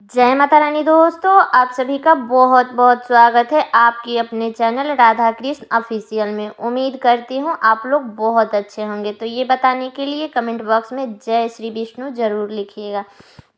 जय माता रानी दोस्तों, आप सभी का बहुत बहुत स्वागत है आपकी अपने चैनल राधा कृष्ण ऑफिशियल में। उम्मीद करती हूँ आप लोग बहुत अच्छे होंगे। तो ये बताने के लिए कमेंट बॉक्स में जय श्री विष्णु ज़रूर लिखिएगा।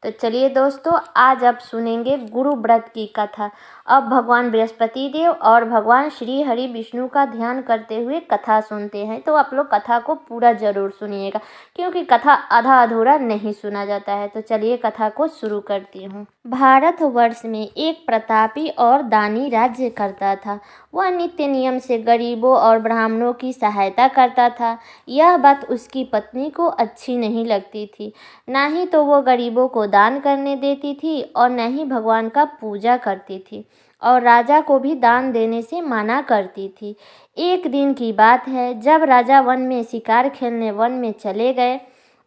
तो चलिए दोस्तों, आज आप सुनेंगे गुरु व्रत की कथा। अब भगवान बृहस्पति देव और भगवान श्री हरि विष्णु का ध्यान करते हुए कथा सुनते हैं। तो आप लोग कथा को पूरा ज़रूर सुनिएगा, क्योंकि कथा आधा अधूरा नहीं सुना जाता है। तो चलिए कथा को शुरू करती हूँ। भारतवर्ष में एक प्रतापी और दानी राज्य करता था। वह नित्य नियम से गरीबों और ब्राह्मणों की सहायता करता था। यह बात उसकी पत्नी को अच्छी नहीं लगती थी। ना ही तो वो गरीबों को दान करने देती थी और न ही भगवान का पूजा करती थी, और राजा को भी दान देने से मना करती थी। एक दिन की बात है, जब राजा वन में शिकार खेलने वन में चले गए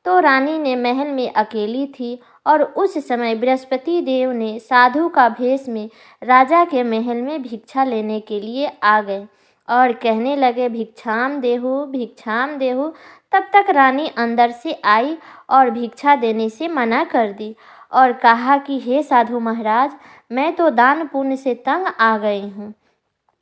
तो रानी ने महल में अकेली थी, और उस समय बृहस्पति देव ने साधु का भेष में राजा के महल में भिक्षा लेने के लिए आ गए और कहने लगे, भिक्षाम देहु भिक्षाम देहु। तब तक रानी अंदर से आई और भिक्षा देने से मना कर दी और कहा कि हे साधु महाराज, मैं तो दान पुण्य से तंग आ गई हूँ।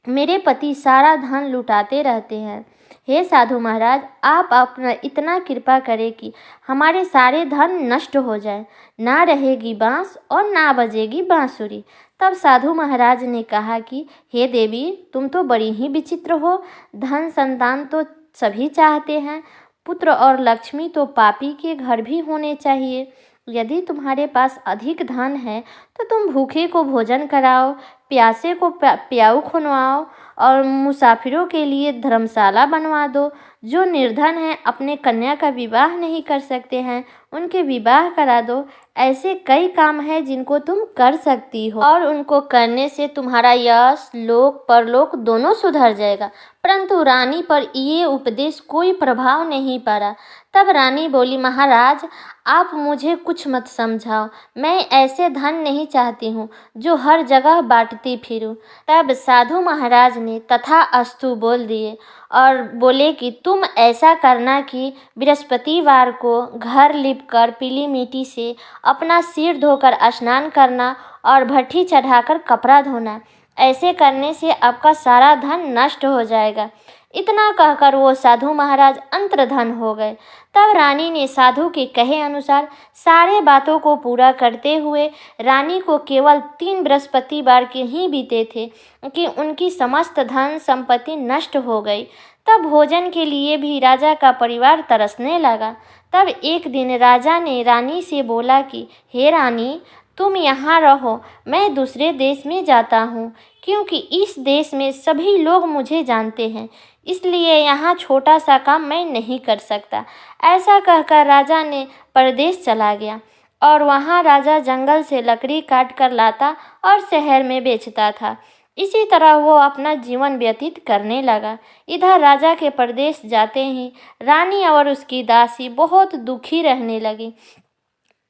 मेरे पति सारा धन लुटाते रहते हैं। हे साधु महाराज, आप अपना इतना कृपा करें कि हमारे सारे धन नष्ट हो जाए, ना रहेगी बांस और ना बजेगी बांसुरी। तब साधु महाराज ने कहा कि हे देवी, तुम तो बड़ी ही विचित्र हो। धन संतान तो सभी चाहते हैं, पुत्र और लक्ष्मी तो पापी के घर भी होने चाहिए। यदि तुम्हारे पास अधिक धन है तो तुम भूखे को भोजन कराओ, प्यासे को प्याऊ खुनवाओ और मुसाफिरों के लिए धर्मशाला बनवा दो। जो निर्धन हैं, अपने कन्या का विवाह नहीं कर सकते हैं, उनके विवाह करा दो। ऐसे कई काम हैं जिनको तुम कर सकती हो, और उनको करने से तुम्हारा यश लोक परलोक दोनों सुधर जाएगा। परंतु रानी पर ये उपदेश कोई प्रभाव नहीं पड़ा। तब रानी बोली, महाराज, आप मुझे कुछ मत समझाओ। मैं ऐसे धन नहीं चाहती हूँ जो हर जगह बांटती फिरूं। तब साधु महाराज ने तथास्तु बोल दिए और बोले कि तुम ऐसा करना कि बृहस्पतिवार को घर लिपकर पीली मिट्टी से अपना सिर धोकर स्नान करना और भट्ठी चढ़ाकर कपड़ा धोना। ऐसे करने से आपका सारा धन नष्ट हो जाएगा। इतना कहकर वो साधु महाराज अंतर्धन हो गए। तब रानी ने साधु के कहे अनुसार सारे बातों को पूरा करते हुए रानी को केवल 3 बृहस्पतिवार के ही बीते थे कि उनकी समस्त धन संपत्ति नष्ट हो गई। तब भोजन के लिए भी राजा का परिवार तरसने लगा। तब एक दिन राजा ने रानी से बोला कि हे रानी, तुम यहाँ रहो, मैं दूसरे देश में जाता हूँ, क्योंकि इस देश में सभी लोग मुझे जानते हैं, इसलिए यहाँ छोटा सा काम मैं नहीं कर सकता। ऐसा कहकर राजा ने परदेश चला गया, और वहाँ राजा जंगल से लकड़ी काट कर लाता और शहर में बेचता था। इसी तरह वो अपना जीवन व्यतीत करने लगा। इधर राजा के परदेश जाते ही रानी और उसकी दासी बहुत दुखी रहने लगी।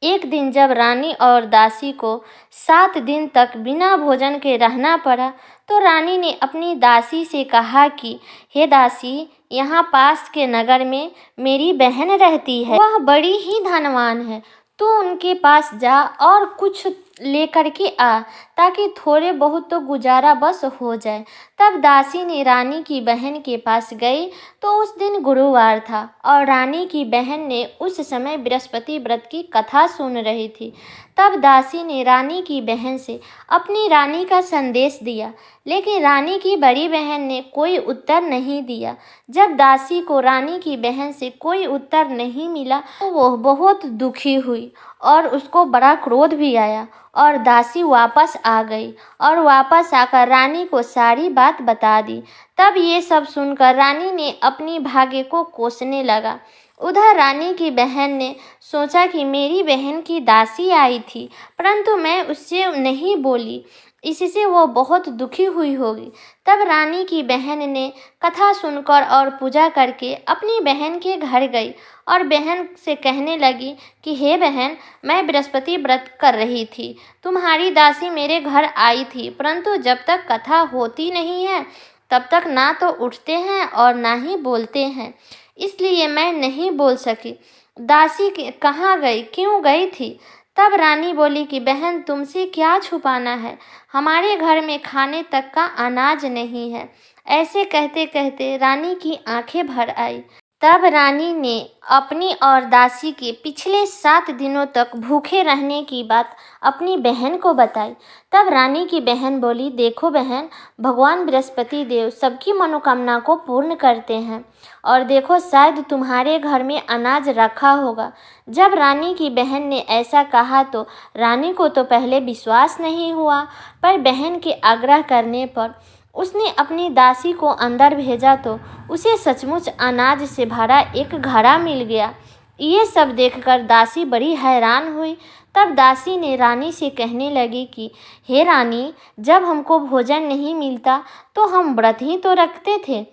एक दिन जब रानी और दासी को 7 दिन तक बिना भोजन के रहना पड़ा, तो रानी ने अपनी दासी से कहा कि हे दासी, यहाँ पास के नगर में मेरी बहन रहती है, वह बड़ी ही धनवान है। तो उनके पास जा और कुछ लेकर के आ, ताकि थोड़े बहुत तो गुजारा बस हो जाए। तब दासी ने रानी की बहन के पास गई तो उस दिन गुरुवार था, और रानी की बहन ने उस समय बृहस्पति व्रत की कथा सुन रही थी। तब दासी ने रानी की बहन से अपनी रानी का संदेश दिया, लेकिन रानी की बड़ी बहन ने कोई उत्तर नहीं दिया। जब दासी को रानी की बहन से कोई उत्तर नहीं मिला तो वो बहुत दुखी हुई और उसको बड़ा क्रोध भी आया, और दासी वापस आ गई और वापस आकर रानी को सारी बात बता दी। तब ये सब सुनकर रानी ने अपनी भाग्य को कोसने लगा। उधर रानी की बहन ने सोचा कि मेरी बहन की दासी आई थी, परंतु मैं उससे नहीं बोली, इससे वो बहुत दुखी हुई होगी। तब रानी की बहन ने कथा सुनकर और पूजा करके अपनी बहन के घर गई और बहन से कहने लगी कि हे बहन, मैं बृहस्पति व्रत कर रही थी, तुम्हारी दासी मेरे घर आई थी, परंतु जब तक कथा होती नहीं है तब तक ना तो उठते हैं और ना ही बोलते हैं, इसलिए मैं नहीं बोल सकी। दासी कहाँ गई, क्यों गई थी? तब रानी बोली कि बहन, तुमसे क्या छुपाना है, हमारे घर में खाने तक का अनाज नहीं है। ऐसे कहते कहते रानी की आंखें भर आई। तब रानी ने अपनी और दासी के पिछले 7 दिनों तक भूखे रहने की बात अपनी बहन को बताई। तब रानी की बहन बोली, देखो बहन, भगवान बृहस्पति देव सबकी मनोकामना को पूर्ण करते हैं, और देखो शायद तुम्हारे घर में अनाज रखा होगा। जब रानी की बहन ने ऐसा कहा तो रानी को तो पहले विश्वास नहीं हुआ, पर बहन के आग्रह करने पर उसने अपनी दासी को अंदर भेजा तो उसे सचमुच अनाज से भरा एक घड़ा मिल गया। ये सब देखकर दासी बड़ी हैरान हुई। तब दासी ने रानी से कहने लगी कि हे रानी, जब हमको भोजन नहीं मिलता तो हम व्रत ही तो रखते थे,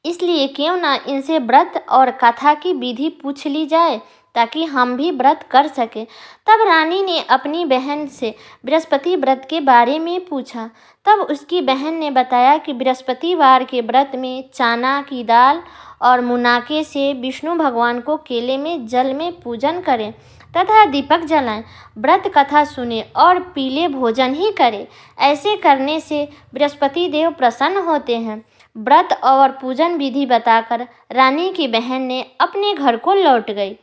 इसलिए क्यों ना इनसे व्रत और कथा की विधि पूछ ली जाए ताकि हम भी व्रत कर सकें। तब रानी ने अपनी बहन से बृहस्पति व्रत के बारे में पूछा। तब उसकी बहन ने बताया कि बृहस्पतिवार के व्रत में चना की दाल और मुनाके से विष्णु भगवान को केले में जल में पूजन करें तथा दीपक जलाएं, व्रत कथा सुने और पीले भोजन ही करें। ऐसे करने से बृहस्पति देव प्रसन्न होते हैं। व्रत और पूजन विधि बताकर रानी की बहन ने अपने घर को लौट गई।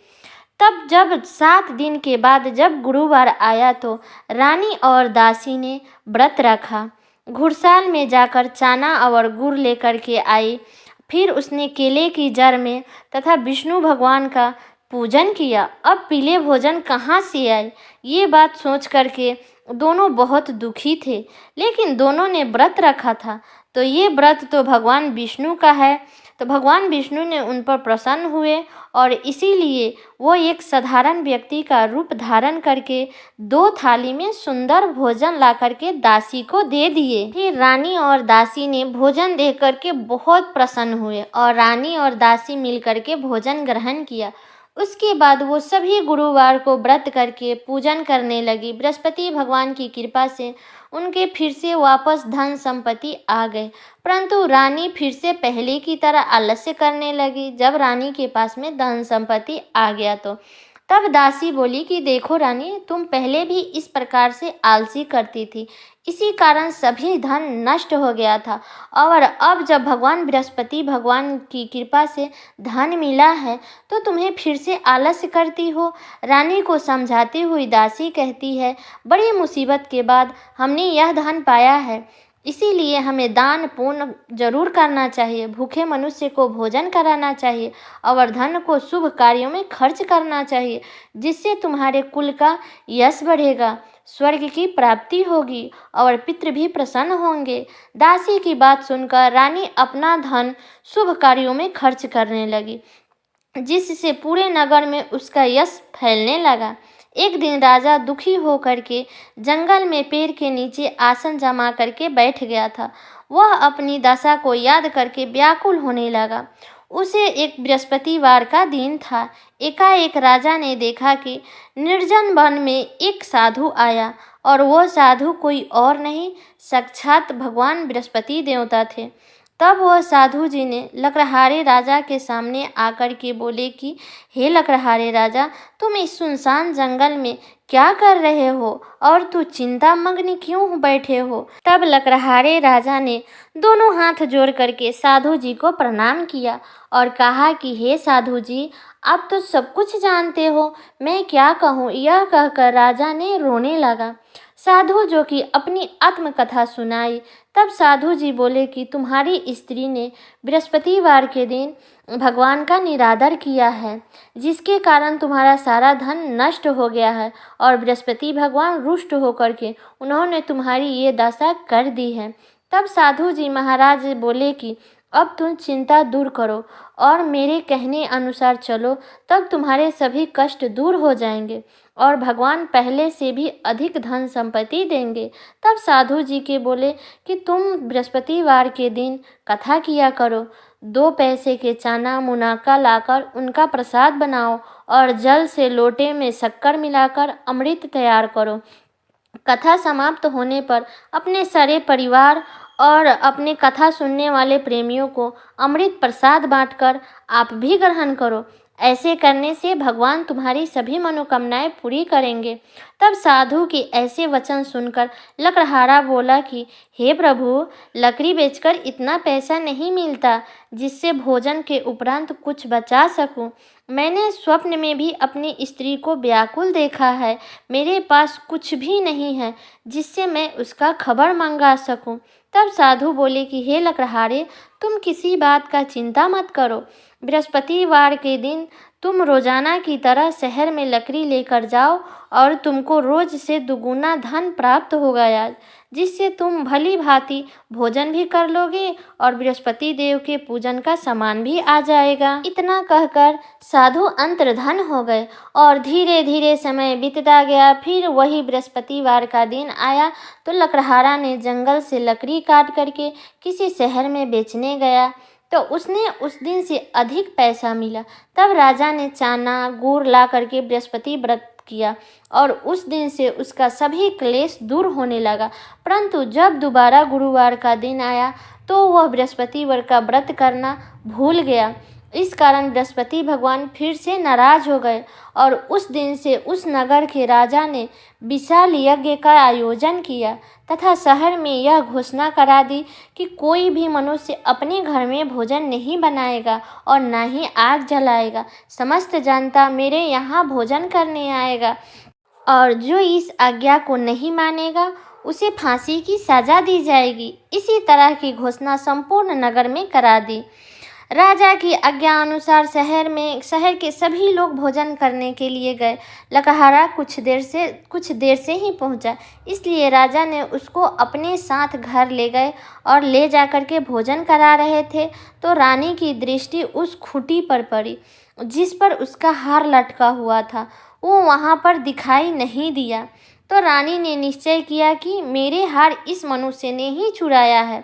तब जब 7 दिन के बाद जब गुरुवार आया तो रानी और दासी ने व्रत रखा। घुड़साल में जाकर चना और गुड़ लेकर के आई। फिर उसने केले की जड़ में तथा विष्णु भगवान का पूजन किया। अब पीले भोजन कहाँ से आए, ये बात सोच करके दोनों बहुत दुखी थे, लेकिन दोनों ने व्रत रखा था तो ये व्रत तो भगवान विष्णु का है, तो भगवान विष्णु ने उन पर प्रसन्न हुए और इसीलिए वो एक साधारण व्यक्ति का रूप धारण करके 2 थाली में सुंदर भोजन ला करके दासी को दे दिए। फिर रानी और दासी ने भोजन देख करके बहुत प्रसन्न हुए और रानी और दासी मिल करके भोजन ग्रहण किया। उसके बाद वो सभी गुरुवार को व्रत करके पूजन करने लगी। बृहस्पति भगवान की कृपा से उनके फिर से वापस धन संपत्ति आ गए, परंतु रानी फिर से पहले की तरह आलस्य करने लगी। जब रानी के पास में धन संपत्ति आ गया तो तब दासी बोली कि देखो रानी, तुम पहले भी इस प्रकार से आलसी करती थी, इसी कारण सभी धन नष्ट हो गया था, और अब जब भगवान बृहस्पति भगवान की कृपा से धन मिला है तो तुम्हें फिर से आलस्य करती हो। रानी को समझाती हुई दासी कहती है, बड़ी मुसीबत के बाद हमने यह धन पाया है, इसीलिए हमें दान पुण्य जरूर करना चाहिए, भूखे मनुष्य को भोजन कराना चाहिए और धन को शुभ कार्यों में खर्च करना चाहिए, जिससे तुम्हारे कुल का यश बढ़ेगा, स्वर्ग की प्राप्ति होगी और पितृ भी प्रसन्न होंगे। दासी की बात सुनकर रानी अपना धन शुभ कार्यों में खर्च करने लगी, जिससे पूरे नगर में उसका यश फैलने लगा। एक दिन राजा दुखी होकर के जंगल में पेड़ के नीचे आसन जमा करके बैठ गया था। वह अपनी दशा को याद करके व्याकुल होने लगा। उसे एक बृहस्पतिवार का दिन था। एकाएक राजा ने देखा कि निर्जन वन में एक साधु आया, और वो साधु कोई और नहीं, साक्षात भगवान बृहस्पति देवता थे। तब वह साधु जी ने लकड़हारे राजा के सामने आकर के बोले कि हे लकड़हारे राजा, तुम इस सुनसान जंगल में क्या कर रहे हो और तू चिंता मग्न क्यों बैठे हो। तब लकड़हारे राजा ने दोनों हाथ जोड़ करके साधु जी को प्रणाम किया और कहा कि हे साधु जी, आप तो सब कुछ जानते हो, मैं क्या कहूँ। यह कहकर राजा ने रोने लगा। साधु जो कि अपनी आत्मकथा सुनाई। तब साधु जी बोले कि तुम्हारी स्त्री ने बृहस्पतिवार के दिन भगवान का निरादर किया है, जिसके कारण तुम्हारा सारा धन नष्ट हो गया है, और बृहस्पति भगवान रुष्ट होकर के उन्होंने तुम्हारी ये दशा कर दी है। तब साधु जी महाराज बोले कि अब तुम चिंता दूर करो और मेरे कहने अनुसार चलो, तब तुम्हारे सभी कष्ट दूर हो जाएंगे और भगवान पहले से भी अधिक धन संपत्ति देंगे। तब साधु जी के बोले कि तुम बृहस्पतिवार के दिन कथा किया करो, 2 पैसे के चना मुनाका लाकर उनका प्रसाद बनाओ और जल से लोटे में शक्कर मिलाकर अमृत तैयार करो। कथा समाप्त होने पर अपने सारे परिवार और अपने कथा सुनने वाले प्रेमियों को अमृत प्रसाद बांटकर आप भी ग्रहण करो। ऐसे करने से भगवान तुम्हारी सभी मनोकामनाएं पूरी करेंगे। तब साधु के ऐसे वचन सुनकर लकड़हारा बोला कि हे प्रभु, लकड़ी बेचकर इतना पैसा नहीं मिलता जिससे भोजन के उपरांत कुछ बचा सकूं। मैंने स्वप्न में भी अपनी स्त्री को व्याकुल देखा है। मेरे पास कुछ भी नहीं है जिससे मैं उसका खबर मंगा सकूं। तब साधु बोले कि हे लकड़हारे, तुम किसी बात का चिंता मत करो। बृहस्पतिवार के दिन तुम रोजाना की तरह शहर में लकड़ी लेकर जाओ और तुमको रोज से दुगुना धन प्राप्त होगा आज, जिससे तुम भली भांति भोजन भी कर लोगे और बृहस्पति देव के पूजन का सामान भी आ जाएगा। इतना कहकर साधु अंतर्धन हो गए और धीरे धीरे समय बीतता गया। फिर वही बृहस्पतिवार का दिन आया तो लकड़हारा ने जंगल से लकड़ी काट करके किसी शहर में बेचने गया तो उसने उस दिन से अधिक पैसा मिला। तब राजा ने चाना गुड़ ला करके बृहस्पति व्रत किया और उस दिन से उसका सभी क्लेश दूर होने लगा। परंतु जब दोबारा गुरुवार का दिन आया तो वह बृहस्पतिवार का व्रत करना भूल गया। इस कारण बृहस्पति भगवान फिर से नाराज हो गए और उस दिन से उस नगर के राजा ने विशाल यज्ञ का आयोजन किया तथा शहर में यह घोषणा करा दी कि कोई भी मनुष्य अपने घर में भोजन नहीं बनाएगा और न ही आग जलाएगा। समस्त जनता मेरे यहाँ भोजन करने आएगा और जो इस आज्ञा को नहीं मानेगा उसे फांसी की सजा दी जाएगी। इसी तरह की घोषणा संपूर्ण नगर में करा दी। राजा की आज्ञा अनुसार शहर के सभी लोग भोजन करने के लिए गए। लकड़हारा कुछ देर से ही पहुंचा, इसलिए राजा ने उसको अपने साथ घर ले गए और ले जाकर के भोजन करा रहे थे तो रानी की दृष्टि उस खूंटी पर पड़ी जिस पर उसका हार लटका हुआ था। वो वहां पर दिखाई नहीं दिया तो रानी ने निश्चय किया कि मेरे हार इस मनुष्य ने ही चुराया है।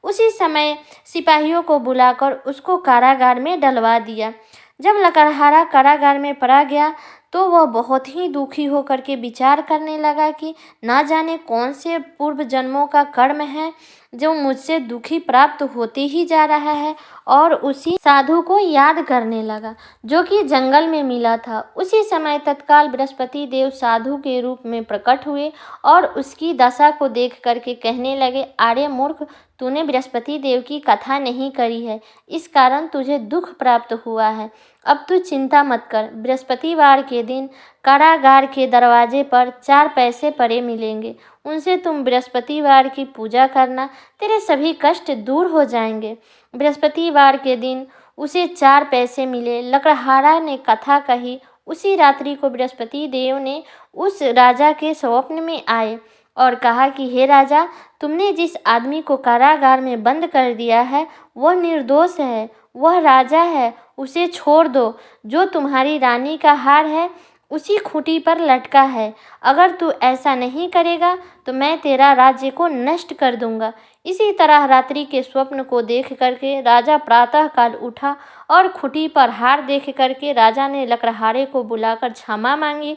उसी समय सिपाहियों को बुलाकर उसको कारागार में डलवा दिया। जब लकड़हारा कारागार में पड़ा गया तो वह बहुत ही दुखी होकर के विचार करने लगा कि ना जाने कौन से पूर्व जन्मों का कर्म है जो मुझसे दुखी प्राप्त होते ही जा रहा है और उसी साधु को याद करने लगा जो कि जंगल में मिला था। उसी समय तत्काल बृहस्पति देव साधु के रूप में प्रकट हुए और उसकी दशा को देख करके कहने लगे, अरे मूर्ख, तूने बृहस्पति देव की कथा नहीं करी है, इस कारण तुझे दुख प्राप्त हुआ है। अब तू चिंता मत कर। बृहस्पतिवार के दिन कारागार के दरवाजे पर 4 पैसे पड़े मिलेंगे, उनसे तुम बृहस्पतिवार की पूजा करना, तेरे सभी कष्ट दूर हो जाएंगे। बृहस्पतिवार के दिन उसे 4 पैसे मिले। लकड़हारा ने कथा कही। उसी रात्रि को बृहस्पति देव ने उस राजा के स्वप्न में आए और कहा कि हे राजा, तुमने जिस आदमी को कारागार में बंद कर दिया है वह निर्दोष है, वह राजा है, उसे छोड़ दो। जो तुम्हारी रानी का हार है उसी खूंटी पर लटका है। अगर तू ऐसा नहीं करेगा तो मैं तेरा राज्य को नष्ट कर दूंगा। इसी तरह रात्रि के स्वप्न को देख करके राजा प्रातः काल उठा और खूंटी पर हार देख करके राजा ने लकड़हारे को बुलाकर क्षमा मांगी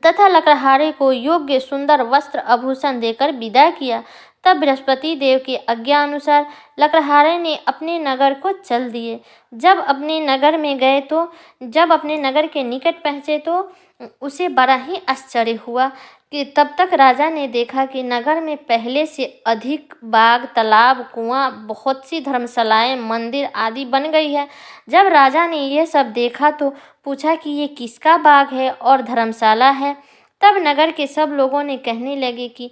तथा लकड़हारे को योग्य सुंदर वस्त्र आभूषण देकर विदा किया। तब बृहस्पति देव की आज्ञा अनुसार लकड़हारे ने अपने नगर को चल दिए। जब अपने नगर के निकट पहुँचे तो उसे बड़ा ही आश्चर्य हुआ कि तब तक राजा ने देखा कि नगर में पहले से अधिक बाग, तालाब, कुआं, बहुत सी धर्मशालाएं, मंदिर आदि बन गई है। जब राजा ने यह सब देखा तो पूछा कि ये किसका बाग है और धर्मशाला है। तब नगर के सब लोगों ने कहने लगे कि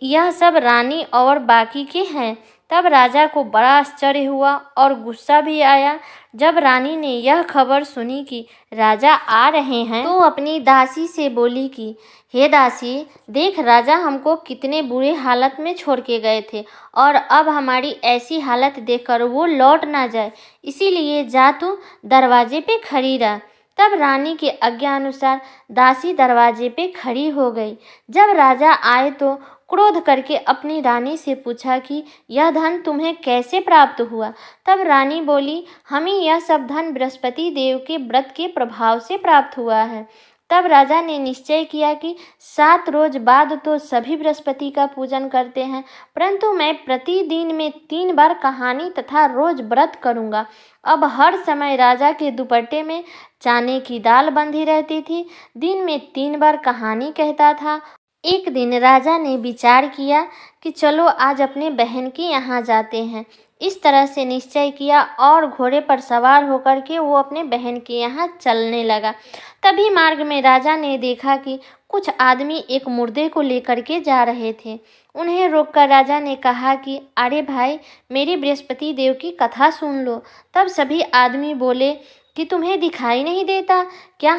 यह सब रानी और बाकी के हैं। तब राजा को बड़ा आश्चर्य हुआ और गुस्सा भी आया। जब रानी ने यह खबर सुनी कि राजा आ रहे हैं तो अपनी दासी से बोली कि हे दासी, देख राजा हमको कितने बुरे हालत में छोड़ के गए थे और अब हमारी ऐसी हालत देखकर वो लौट ना जाए, इसीलिए जा तू दरवाजे पे खड़ी रह। तब रानी के आज्ञा अनुसार दासी दरवाजे पे खड़ी हो गई। जब राजा आए तो क्रोध करके अपनी रानी से पूछा कि यह धन तुम्हें कैसे प्राप्त हुआ। तब रानी बोली, हमें यह सब धन बृहस्पति देव के व्रत के प्रभाव से प्राप्त हुआ है। तब राजा ने निश्चय किया कि 7 रोज बाद तो सभी बृहस्पति का पूजन करते हैं, परंतु मैं प्रतिदिन में 3 बार कहानी तथा रोज व्रत करूँगा। अब हर समय राजा के दुपट्टे में चने की दाल बंधी रहती थी। दिन में 3 बार कहानी कहता था। एक दिन राजा ने विचार किया कि चलो आज अपने बहन के यहाँ जाते हैं। इस तरह से निश्चय किया और घोड़े पर सवार होकर के वो अपने बहन के यहाँ चलने लगा। तभी मार्ग में राजा ने देखा कि कुछ आदमी एक मुर्दे को लेकर के जा रहे थे। उन्हें रोककर राजा ने कहा कि अरे भाई, मेरी बृहस्पति देव की कथा सुन लो। तब सभी आदमी बोले कि तुम्हें दिखाई नहीं देता क्या,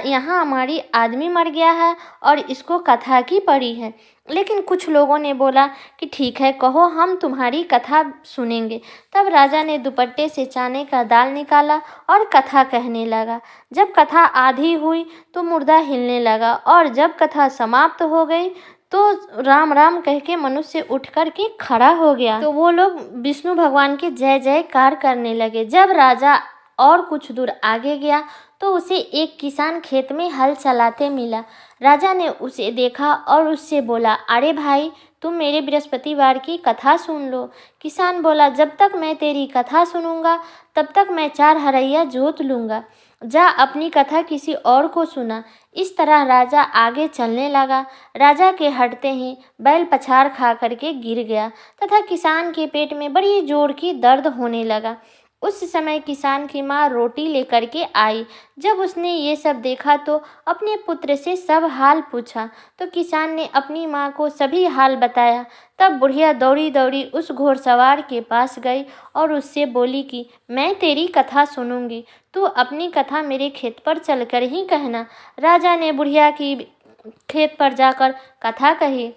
यहाँ हमारी आदमी मर गया है और इसको कथा की पड़ी है। लेकिन कुछ लोगों ने बोला कि ठीक है, कहो, हम तुम्हारी कथा सुनेंगे। तब राजा ने दुपट्टे से चने का दाल निकाला और कथा कहने लगा। जब कथा आधी हुई तो मुर्दा हिलने लगा और जब कथा समाप्त हो गई तो राम राम कह के मनुष्य उठ कर के खड़ा हो गया। तो वो लोग विष्णु भगवान के जय जयकार करने लगे। जब राजा और कुछ दूर आगे गया तो उसे एक किसान खेत में हल चलाते मिला। राजा ने उसे देखा और उससे बोला, अरे भाई, तुम मेरे बृहस्पतिवार की कथा सुन लो। किसान बोला, जब तक मैं तेरी कथा सुनूंगा तब तक मैं 4 हरैया जोत लूँगा। जा अपनी कथा किसी और को सुना। इस तरह राजा आगे चलने लगा। राजा के हटते ही बैल पछाड़ खा करके गिर गया तथा किसान के पेट में बड़ी जोर की दर्द होने लगा। उस समय किसान की माँ रोटी लेकर के आई। जब उसने ये सब देखा तो अपने पुत्र से सब हाल पूछा। तो किसान ने अपनी माँ को सभी हाल बताया। तब बुढ़िया दौड़ी दौड़ी उस घोड़सवार के पास गई और उससे बोली कि मैं तेरी कथा सुनूंगी, तू अपनी कथा मेरे खेत पर चलकर ही कहना। राजा ने बुढ़िया की खेत पर जाकर कथा कही,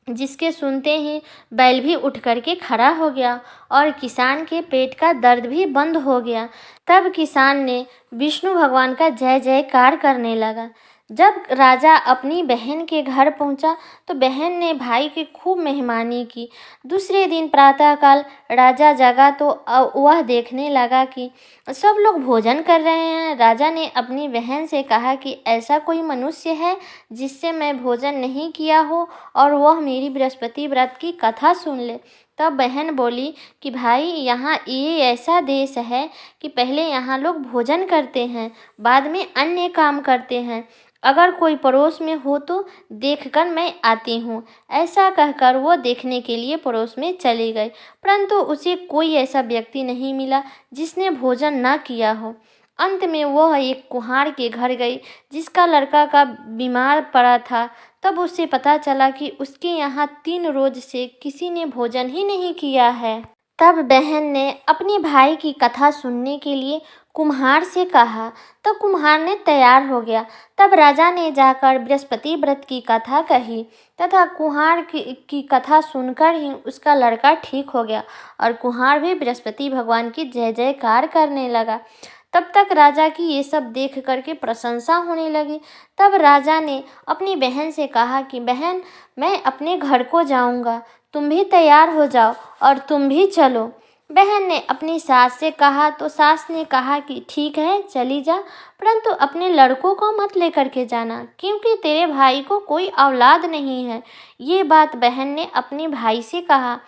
जिसके सुनते ही बैल भी उठ करके खड़ा हो गया और किसान के पेट का दर्द भी बंद हो गया। तब किसान ने विष्णु भगवान का जय जयकार करने लगा। जब राजा अपनी बहन के घर पहुंचा तो बहन ने भाई की खूब मेहमानी की। दूसरे दिन प्रातःकाल राजा जगा तो वह देखने लगा कि सब लोग भोजन कर रहे हैं। राजा ने अपनी बहन से कहा कि ऐसा कोई मनुष्य है जिससे मैं भोजन नहीं किया हो और वह मेरी बृहस्पति व्रत की कथा सुन ले। तब बहन बोली कि भाई, यहाँ ये ऐसा देश है कि पहले यहाँ लोग भोजन करते हैं, बाद में अन्य काम करते हैं। अगर कोई पड़ोस में हो तो देखकर मैं आती हूँ। ऐसा कहकर वो देखने के लिए पड़ोस में चली गई, परंतु उसे कोई ऐसा व्यक्ति नहीं मिला जिसने भोजन न किया हो। अंत में वह एक कुम्हार के घर गई जिसका लड़का का बीमार पड़ा था। तब उसे पता चला कि उसके यहाँ 3 रोज से किसी ने भोजन ही नहीं किया है। तब बहन ने अपने भाई की कथा सुनने के लिए कुम्हार से कहा। तो कुम्हार ने तैयार हो गया। तब राजा ने जाकर बृहस्पति व्रत की कथा कही तथा कुम्हार की कथा सुनकर ही उसका लड़का ठीक हो गया और कुम्हार भी बृहस्पति भगवान की जय जयकार करने लगा। तब तक राजा की ये सब देख करके प्रशंसा होने लगी। तब राजा ने अपनी बहन से कहा कि बहन, मैं अपने घर को जाऊंगा, तुम भी तैयार हो जाओ और तुम भी चलो। बहन ने अपनी सास से कहा तो सास ने कहा कि ठीक है, चली जा, परंतु अपने लड़कों को मत लेकर के जाना, क्योंकि तेरे भाई को कोई औलाद नहीं है। ये बात बहन ने अपने भाई से कहा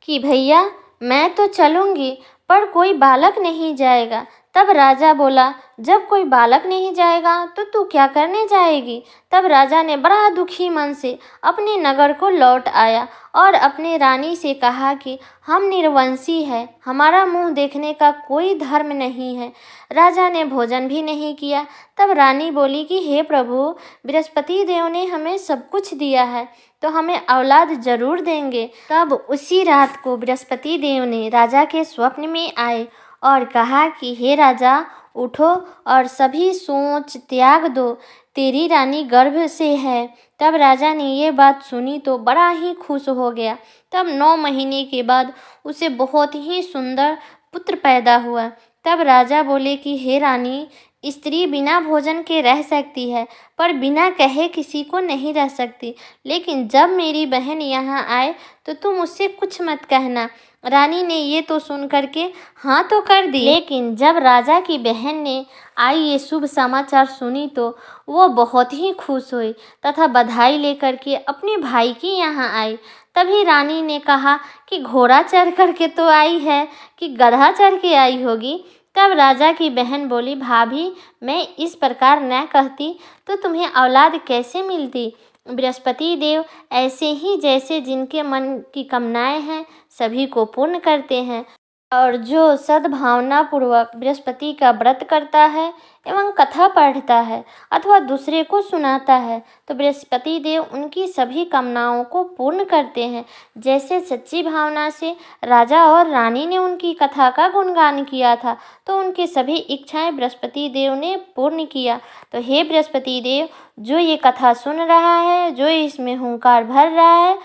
कि भैया, मैं तो चलूँगी पर कोई बालक नहीं जाएगा। तब राजा बोला, जब कोई बालक नहीं जाएगा तो तू क्या करने जाएगी। तब राजा ने बड़ा दुखी मन से अपने नगर को लौट आया और अपने रानी से कहा कि हम निर्वंशी हैं, हमारा मुंह देखने का कोई धर्म नहीं है। राजा ने भोजन भी नहीं किया। तब रानी बोली कि हे प्रभु, बृहस्पति देव ने हमें सब कुछ दिया है तो हमें औलाद जरूर देंगे। तब उसी रात को बृहस्पति देव ने राजा के स्वप्न में आए और कहा कि हे राजा, उठो और सभी सोच त्याग दो, तेरी रानी गर्भ से है। तब राजा ने ये बात सुनी तो बड़ा ही खुश हो गया। तब 9 महीने के बाद उसे बहुत ही सुंदर पुत्र पैदा हुआ। तब राजा बोले कि हे रानी, स्त्री बिना भोजन के रह सकती है पर बिना कहे किसी को नहीं रह सकती। लेकिन जब मेरी बहन यहाँ आए तो तुम उससे कुछ मत कहना। रानी ने ये तो सुन करके हाँ तो कर दी, लेकिन जब राजा की बहन ने आई ये शुभ समाचार सुनी तो वो बहुत ही खुश हुई तथा बधाई लेकर के अपने भाई के यहाँ आई। तभी रानी ने कहा कि घोड़ा चढ़ करके तो आई है कि गधा चढ़ के आई होगी। तब राजा की बहन बोली, भाभी मैं इस प्रकार न कहती तो तुम्हें औलाद कैसे मिलती। बृहस्पति देव ऐसे ही जैसे जिनके मन की कामनाएं हैं सभी को पूर्ण करते हैं, और जो सद्भावना पूर्वक बृहस्पति का व्रत करता है एवं कथा पढ़ता है अथवा दूसरे को सुनाता है तो बृहस्पति देव उनकी सभी कामनाओं को पूर्ण करते हैं। जैसे सच्ची भावना से राजा और रानी ने उनकी कथा का गुणगान किया था तो उनकी सभी इच्छाएं बृहस्पति देव ने पूर्ण किया। तो हे बृहस्पति देव, जो ये कथा सुन रहा है, जो इसमें हुंकार भर रहा है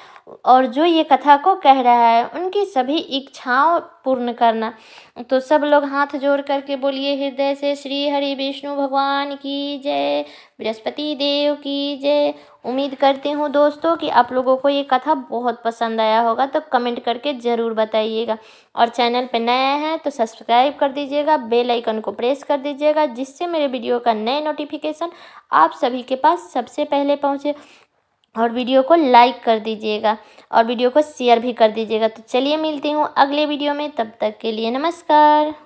और जो ये कथा को कह रहा है, उनकी सभी इच्छाओं पूर्ण करना। तो सब लोग हाथ जोड़ करके बोलिए हृदय से श्री हरि विष्णु भगवान की जय, बृहस्पति देव की जय। उम्मीद करती हूँ दोस्तों कि आप लोगों को ये कथा बहुत पसंद आया होगा, तो कमेंट करके ज़रूर बताइएगा। और चैनल पे नया है तो सब्सक्राइब कर दीजिएगा, बेल आइकन को प्रेस कर दीजिएगा, जिससे मेरे वीडियो का नए नोटिफिकेशन आप सभी के पास सबसे पहले पहुँचे। और वीडियो को लाइक कर दीजिएगा और वीडियो को शेयर भी कर दीजिएगा। तो चलिए मिलती हूँ अगले वीडियो में, तब तक के लिए नमस्कार।